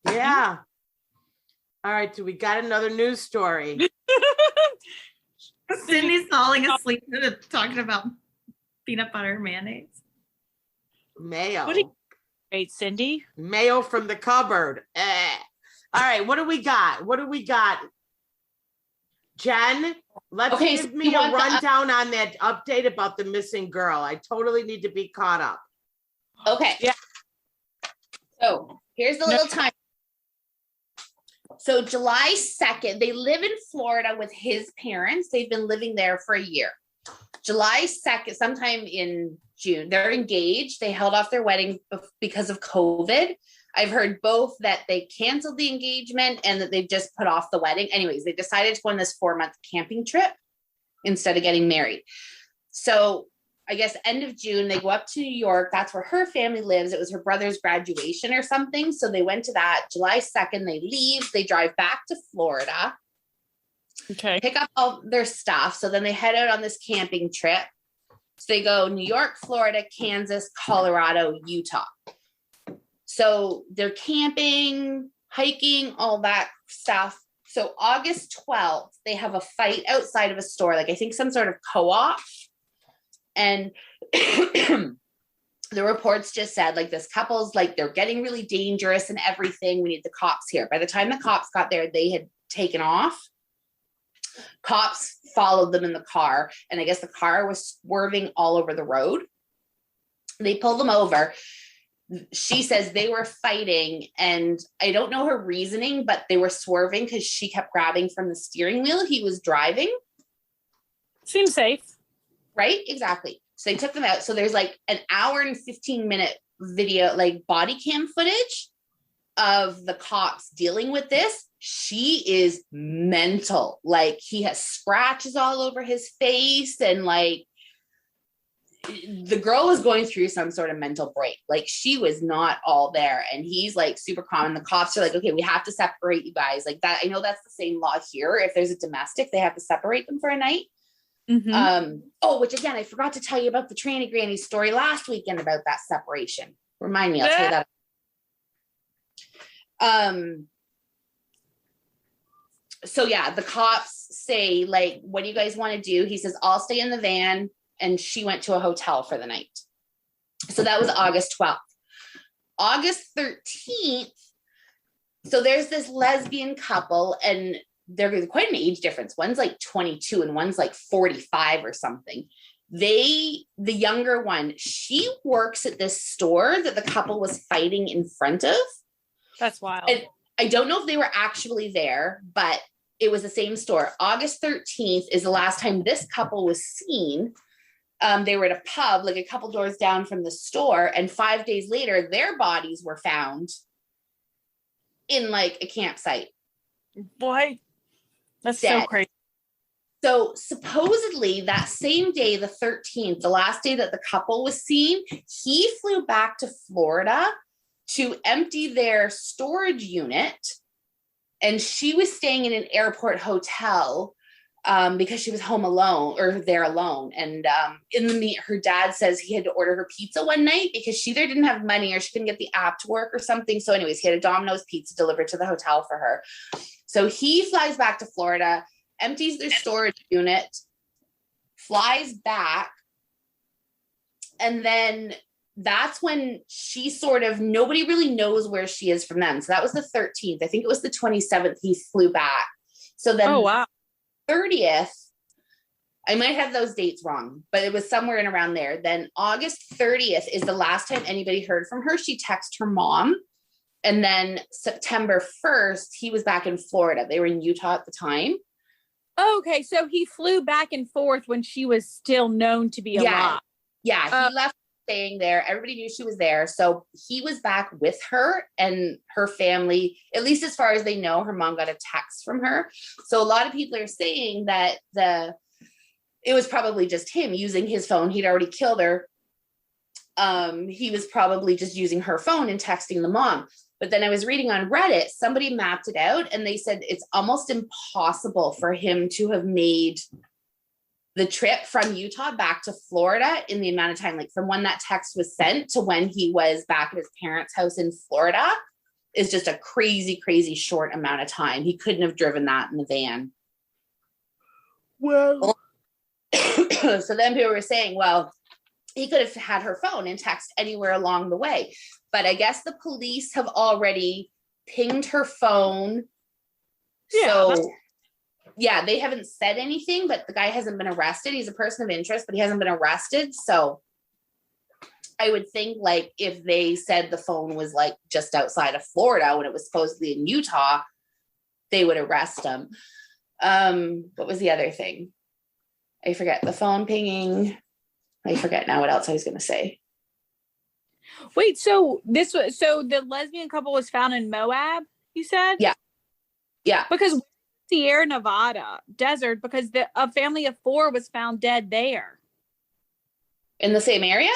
Yeah. All right, so we got another news story. Cindy's falling asleep talking about peanut butter mayonnaise. Mayo. Wait, Cindy? Mayo from the cupboard. All right, what do we got? Jen, let's give me a rundown on that update about the missing girl. I totally need to be caught up. Okay. Yeah. So here's the little time. So July 2nd, they live in Florida with his parents. They've been living there for a year. July 2nd, sometime in June, they're engaged. They held off their wedding because of COVID. I've heard both that they canceled the engagement and that they've just put off the wedding. Anyways, they decided to go on this 4-month camping trip instead of getting married. So I guess end of June, they go up to New York. That's where her family lives. It was her brother's graduation or something. So they went to that. July 2nd, they leave. They drive back to Florida. Okay. Pick up all their stuff. So then they head out on this camping trip. So they go New York, Florida, Kansas, Colorado, Utah. So they're camping, hiking, all that stuff. So August 12th, they have a fight outside of a store, like I think some sort of co-op. And the reports just said like this couple's like, they're getting really dangerous and everything. We need the cops here. By the time the cops got there, they had taken off. Cops followed them in the car. And I guess the car was swerving all over the road. They pulled them over. She says they were fighting, and I don't know her reasoning, but they were swerving because she kept grabbing from the steering wheel. He was driving. Seems safe. Right? Exactly. So they took them out. So there's like an hour and 15-minute video, like body cam footage of the cops dealing with this. She is mental. Like he has scratches all over his face, and like the girl was going through some sort of mental break. Like she was not all there, and he's like super calm. And the cops are like, okay, we have to separate you guys like that. I know that's the same law here. If there's a domestic, they have to separate them for a night. Mm-hmm. Which again, I forgot to tell you about the tranny granny story last weekend about that separation. Remind me, I'll tell you that. So yeah, the cops say like, what do you guys want to do? He says, I'll stay in the van. And she went to a hotel for the night. So that was August 12th. August 13th. So there's this lesbian couple, and they're quite an age difference. One's like 22 and one's like 45 or something. The younger one, she works at this store that the couple was fighting in front of. That's wild. And I don't know if they were actually there, but it was the same store. August 13th is the last time this couple was seen. They were at a pub, like a couple doors down from the store. And 5 days later, their bodies were found in like a campsite. Boy, that's dead. So crazy. So supposedly that same day, the 13th, the last day that the couple was seen, he flew back to Florida to empty their storage unit. And she was staying in an airport hotel because she was home alone, or there alone. And her dad says he had to order her pizza one night because she either didn't have money or she couldn't get the app to work or something. So anyways, he had a Domino's pizza delivered to the hotel for her. So he flies back to Florida, empties their storage unit, flies back. And then that's when she nobody really knows where she is from them. So that was the 13th. I think it was the 27th he flew back. So then, oh, wow. 30th, I might have those dates wrong, but it was somewhere in around there. Then August 30th is the last time anybody heard from her. She texted her mom. And then September 1st, he was back in Florida. They were in Utah at the time. Okay, so he flew back and forth when she was still known to be alive. Yeah, he left staying there. Everybody knew she was there. So he was back with her and her family, at least as far as they know. Her mom got a text from her. So a lot of people are saying that it was probably just him using his phone. He'd already killed her. He was probably just using her phone and texting the mom. But then I was reading on Reddit, somebody mapped it out and they said it's almost impossible for him to have made the trip from Utah back to Florida in the amount of time, like from when that text was sent to when he was back at his parents' house in Florida. is just a crazy, crazy short amount of time. He couldn't have driven that in the van. Well, so then people were saying, well, he could have had her phone and text anywhere along the way. But I guess the police have already pinged her phone. Yeah. So yeah, they haven't said anything, but the guy hasn't been arrested. He's a person of interest, but he hasn't been arrested. So I would think like if they said the phone was like just outside of Florida when it was supposedly in Utah, they would arrest him. What was the other thing? I forget. The phone pinging. I forget now what else I was going to say. Wait, so the lesbian couple was found in Moab, you said? Yeah. Yeah. Because Sierra Nevada desert, because a family of 4 was found dead there. In the same area?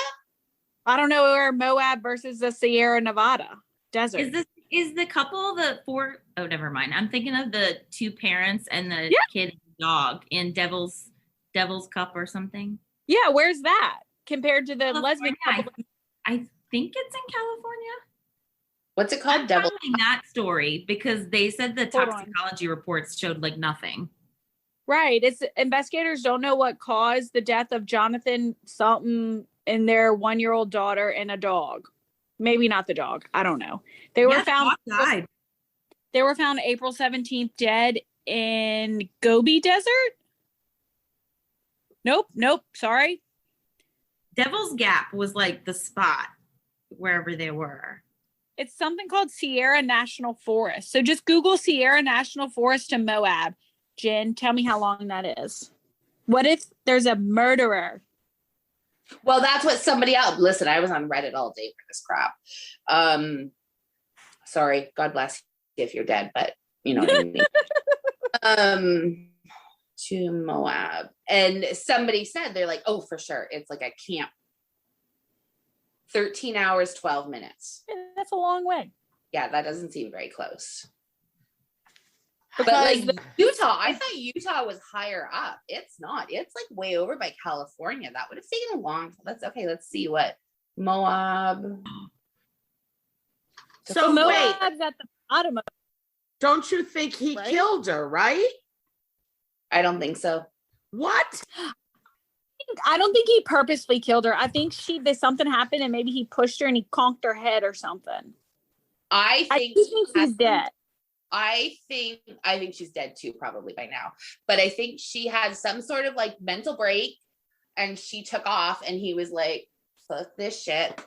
I don't know where Moab versus the Sierra Nevada desert. Is the couple the 4? Oh, never mind. I'm thinking of the 2 parents and the kid and dog in Devil's Cup or something. Yeah, where's that compared to the lesbian couple? I think it's in California. What's it called? I'm following that story because they said the Hold on. toxicology reports showed like nothing. Right. It's investigators don't know what caused the death of Jonathan something and their 1-year-old daughter and a dog. Maybe not the dog. I don't know. They were found. Died. They were found April 17th dead in Gobi Desert. Nope. Sorry. Devil's Gap was like the spot wherever they were. It's something called Sierra National Forest. So just Google Sierra National Forest to Moab. Jen, tell me how long that is. What if there's a murderer? Well, that's what somebody else. Listen, I was on Reddit all day for this crap. Sorry, God bless you if you're dead, but you know what I mean. To Moab, and somebody said they're like, oh, for sure, it's like a camp. 13 hours, 12 minutes. Yeah, that's a long way. Yeah, that doesn't seem very close. Because but like Utah, I thought Utah was higher up. It's not. It's like way over by California. That would have taken a long time. That's okay. Let's see what Moab. So Moab's at the bottom of. Don't you think he killed her, right? I don't think so. What? I don't think he purposely killed her. I think something happened and maybe he pushed her and he conked her head or something. I think she's dead. I think she's dead too, probably by now. But I think she had some sort of like mental break and she took off and he was like, fuck this shit.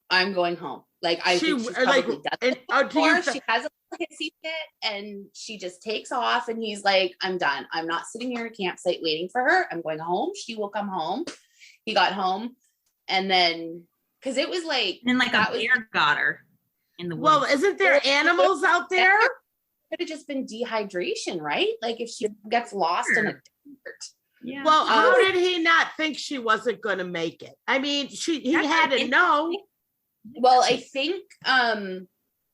I'm going home. Like I think she's probably done it before. She has a hissy fit and she just takes off and he's like, I'm done. I'm not sitting here at a campsite waiting for her. I'm going home. She will come home. He got home and then because it was like and like a bear got her in the woods. Well, isn't there animals out there? Could have just been dehydration, right? Like if she gets lost in a desert. Yeah. Well, how did he not think she wasn't going to make it? I mean, he had to know. Well, I think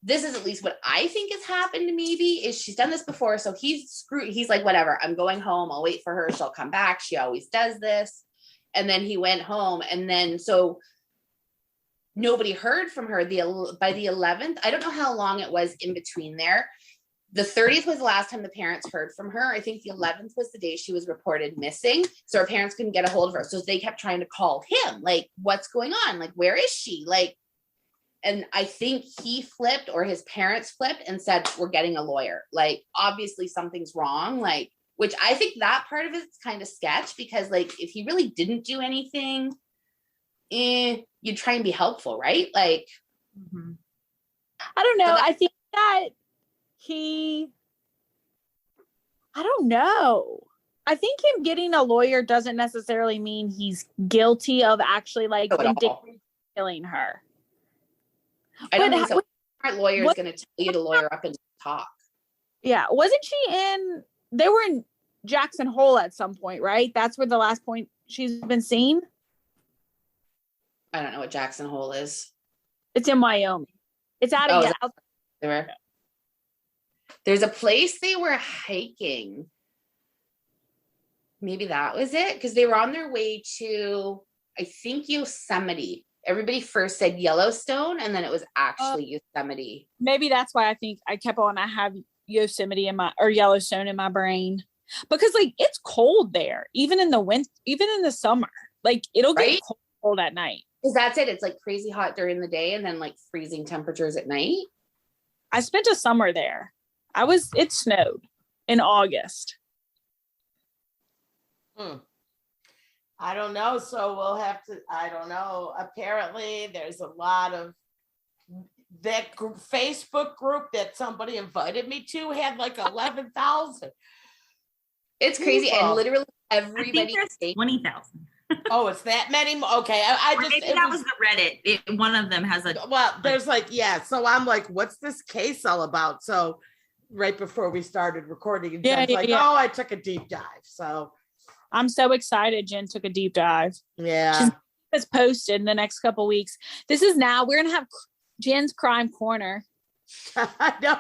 this is at least what I think has happened maybe is she's done this before. So he's like, whatever, I'm going home. I'll wait for her. She'll come back. She always does this. And then he went home. And then, so nobody heard from her by the 11th. I don't know how long it was in between there. The 30th was the last time the parents heard from her. I think the 11th was the day she was reported missing. So her parents couldn't get a hold of her. So they kept trying to call him. Like, what's going on? Like, where is she? Like, and I think he flipped or his parents flipped and said, we're getting a lawyer. Like, obviously something's wrong. Like, which I think that part of it's kind of sketch because like, if he really didn't do anything, you'd try and be helpful, right? Like, I don't know. I think that I don't know. I think him getting a lawyer doesn't necessarily mean he's guilty of actually like vindictively killing her. I don't think so. Our lawyer is going to tell you to lawyer up and talk. Yeah. Wasn't she they were in Jackson Hole at some point, right? That's where the last point she's been seen. I don't know what Jackson Hole is. It's in Wyoming. It's out of There's a place they were hiking. Maybe that was it. Because they were on their way to, I think, Yosemite. Everybody first said Yellowstone, and then it was actually Yosemite. Maybe that's why I think I kept on. I have Yosemite or Yellowstone in my brain because like it's cold there, even in the winter, even in the summer. Like it'll get cold at night. Because that's it. It's like crazy hot during the day, and then like freezing temperatures at night. I spent a summer there. It snowed in August. I don't know. So we'll have to, I don't know. Apparently there's a lot of that Facebook group that somebody invited me to had like 11,000. It's crazy. And literally everybody. 20,000. Oh, it's that many? Okay. I just, maybe that was the Reddit. One of them has there's like, yeah. So I'm like, what's this case all about? So right before we started recording, and Jen's oh, I took a deep dive. So I'm so excited. Jen took a deep dive. Yeah. It's posted in the next couple weeks. We're going to have Jen's crime corner. I know.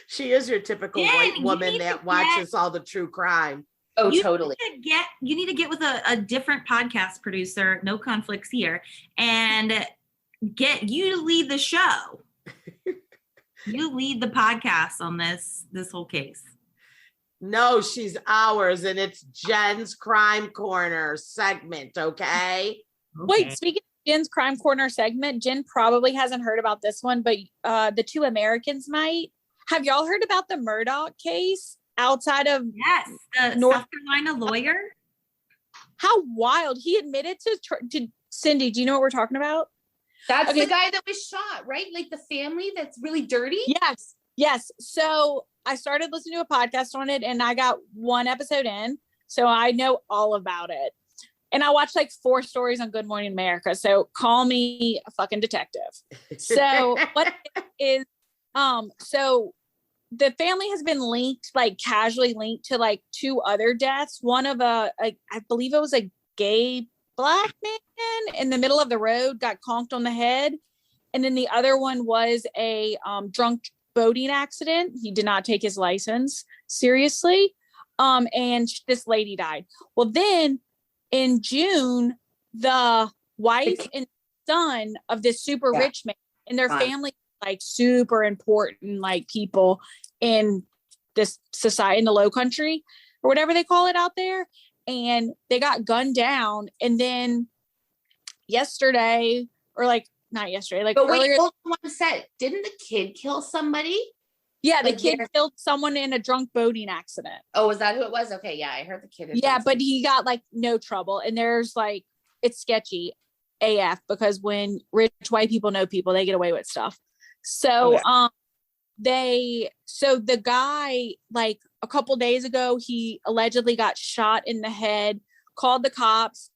She is your typical white woman that watches all the true crime. Oh, totally. You need to get with a different podcast producer, no conflicts here, and get you to lead the show. You lead the podcast on this whole case. No, she's ours, and it's Jen's Crime Corner segment, okay? Wait, speaking of Jen's Crime Corner segment, Jen probably hasn't heard about this one, but the two Americans might. Have y'all heard about the Murdoch case outside of the North Carolina lawyer? How wild. He admitted to Cindy, do you know what we're talking about? That's the guy that was shot, right? Like the family that's really dirty? Yes. So I started listening to a podcast on it and I got one episode in. So I know all about it. And I watched like 4 stories on Good Morning America. So call me a fucking detective. So what is, so the family has been linked, like casually linked to like 2 other deaths. One of I believe it was a gay Black man in the middle of the road got conked on the head. And then the other one was a drunk boating accident. He did not take his license seriously. And this lady died. Well, then in June, the wife and son of this super rich man and their family, like super important, like people in this society, in the Low Country or whatever they call it out there. And they got gunned down. And then yesterday, or like not yesterday, like but earlier. Wait, hold on one sec. Didn't the kid kill somebody? Yeah, the kid killed someone in a drunk boating accident. Oh, is that who it was? Okay, yeah, I heard the kid. Yeah, but he got like no trouble. And there's like, it's sketchy AF because when rich white people know people, they get away with stuff. So, the guy, like a couple days ago, he allegedly got shot in the head, called the cops,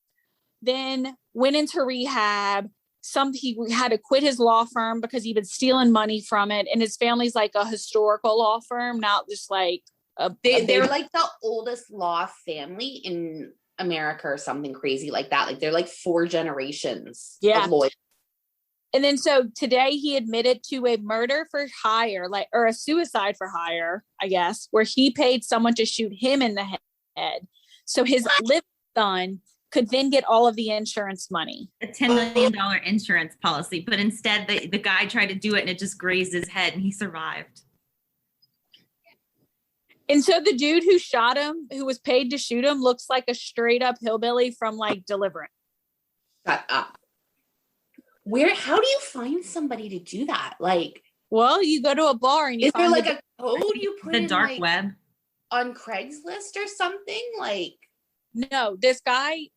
then went into rehab. He had to quit his law firm because he'd been stealing money from it. And his family's like a historical law firm, not just like they're like the oldest law family in America or something crazy like that. Like they're like 4 generations of lawyers. And then so today he admitted to a murder for hire, or a suicide for hire, I guess, where he paid someone to shoot him in the head. So his living son could then get all of the insurance money. A $10 million insurance policy, but instead the guy tried to do it and it just grazed his head and he survived. And so the dude who shot him, who was paid to shoot him, looks like a straight up hillbilly from like Deliverance. Shut up. How do you find somebody to do that? Like, well, you go to a bar and is there like a code you put in the dark like, web on Craigslist or something? Like, no, this guy,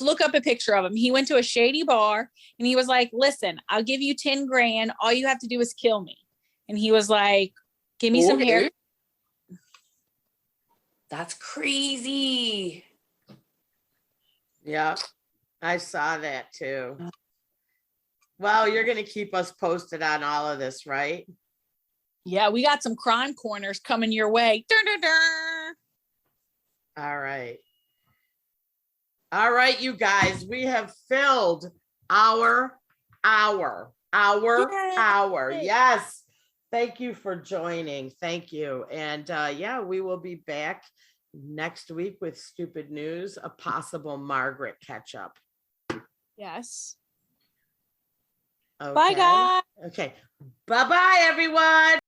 look up a picture of him. He went to a shady bar and he was like, listen, I'll give you 10 grand. All you have to do is kill me. And he was like, give me some hair. That's crazy. Yeah, I saw that too. Well, you're going to keep us posted on all of this, right? Yeah, we got some crime corners coming your way. All right. All right, you guys, we have filled our hour. Yes. Thank you for joining. Thank you. And we will be back next week with stupid news, a possible Margaret catch up. Yes. Bye, guys. Okay. Bye-bye, everyone.